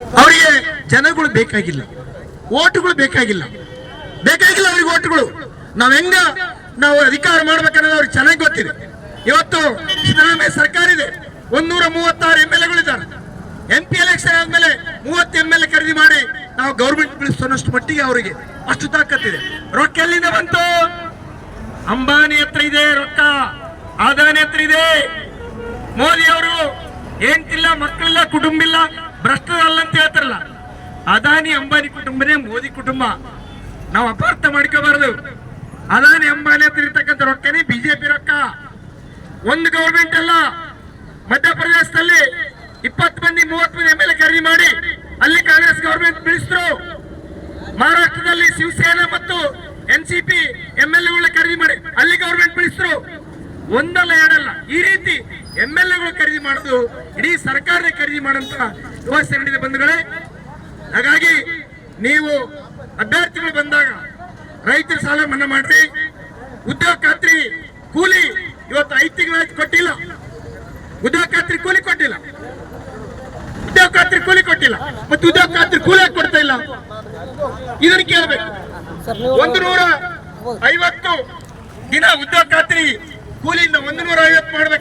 ಅವರಿಗೆ ಜನಗಳು ಬೇಕಾಗಿಲ್ಲ, ಓಟುಗಳು ಬೇಕಾಗಿಲ್ಲ ಅವ್ರಿಗೆ ಓಟುಗಳು. ನಾವು ಅಧಿಕಾರ ಮಾಡ್ಬೇಕನ್ನೋದು ಅವ್ರಿಗೆ ಚೆನ್ನಾಗಿ ಗೊತ್ತಿದೆ. ಇವತ್ತು ಸಿದ್ದರಾಮಯ್ಯ ಸರ್ಕಾರ ಇದೆ, 136 MLAಗಳಿದ್ದಾರೆ. MP ಎಲೆಕ್ಷನ್ ಆದ್ಮೇಲೆ 30 MLA ಖರೀದಿ ಮಾಡಿ ನಾವು ಗೌರ್ಮೆಂಟ್ ಬಿಡಿಸೋನಷ್ಟು ಮಟ್ಟಿಗೆ ಅವರಿಗೆ ಅಷ್ಟು ತಾಕತ್ತಿದೆ. ರೊಕ್ಕ ಎಲ್ಲಿಂದ ಬಂತು? ಅಂಬಾನಿ ಹತ್ರ ಇದೆ ರೊಕ್ಕ, ಅದಾನಿ ಹತ್ರ ಇದೆ. ಮೋದಿ ಅವರು ಹೆಂಡತಿಲ್ಲ, ಮಕ್ಕಳಿಲ್ಲ, ಕುಟುಂಬ ಇಲ್ಲ, ಭ್ರಷ್ಟರಲ್ಲ ಅಂತ ಹೇಳ್ತಾರಲ್ಲ, ಅದಾನಿ ಅಂಬಾನಿ ಕುಟುಂಬನೇ ಮೋದಿ ಕುಟುಂಬ. ನಾವು ಅಪಾರ್ಥ ಮಾಡ್ಕೋಬಾರದು. ಅದಾನಿ ಅಂಬಾನಿ ಹತ್ರ ಇರ್ತಕ್ಕಂಥ ರೊಕ್ಕನೇ ಬಿಜೆಪಿ ರೊಕ್ಕ. ಒಂದು ಗೌರ್ಮೆಂಟ್ ಅಲ್ಲ, ಮಧ್ಯಪ್ರದೇಶದಲ್ಲಿ 20 ಮಂದಿ 30 ಮಂದಿ MLA ಖರೀದಿ ಮಾಡಿ ಅಲ್ಲಿ ಕಾಂಗ್ರೆಸ್ ಗೌರ್ಮೆಂಟ್ ಬೀಳಿಸಿದ್ರು. ಮಹಾರಾಷ್ಟ್ರದಲ್ಲಿ ಶಿವಸೇನಾ ಮತ್ತು NCP MLAಗಳ ಖರೀದಿ ಮಾಡಿ ಅಲ್ಲಿ ಗೌರ್ಮೆಂಟ್ ಬೀಳಿಸಿದ್ರು. ಒಂದಲ್ಲ ಎರಡಲ್ಲ, ಈ ರೀತಿ MLAಗಳು ಖರೀದಿ ಮಾಡೋದು ಇಡೀ ಸರ್ಕಾರನೇ ಖರೀದಿ ಮಾಡುವಂತ ವ್ಯವಸ್ಥೆ ನಡೆದಿದೆ ಬಂಧುಗಳೇ. ಹಾಗಾಗಿ ನೀವು ಅಭ್ಯರ್ಥಿಗಳು ಬಂದಾಗ ರೈತರ ಸಾಲ ಮನ್ನಾ ಮಾಡಿ, ಉದ್ಯೋಗ ಖಾತ್ರಿ ಕೂಲಿ ಇವತ್ತು 5 ತಿಂಗಳಾಯ್ತು ಕೊಟ್ಟಿಲ್ಲ, ಉದ್ಯೋಗ ಖಾತ್ರಿ ಕೂಲಿ ಕೊಟ್ಟಿಲ್ಲ, ಮತ್ತೆ ಉದ್ಯೋಗ ಖಾತ್ರಿ ಕೂಲಿ ಕೊಡ್ತಾ ಇಲ್ಲ. ಇದನ್ನು ಕೇಳಬೇಕು. 150 ದಿನ ಉದ್ಯೋಗ ಖಾತ್ರಿ ಕೂಲಿಯಿಂದ 150 ಮಾಡ್ಬೇಕು.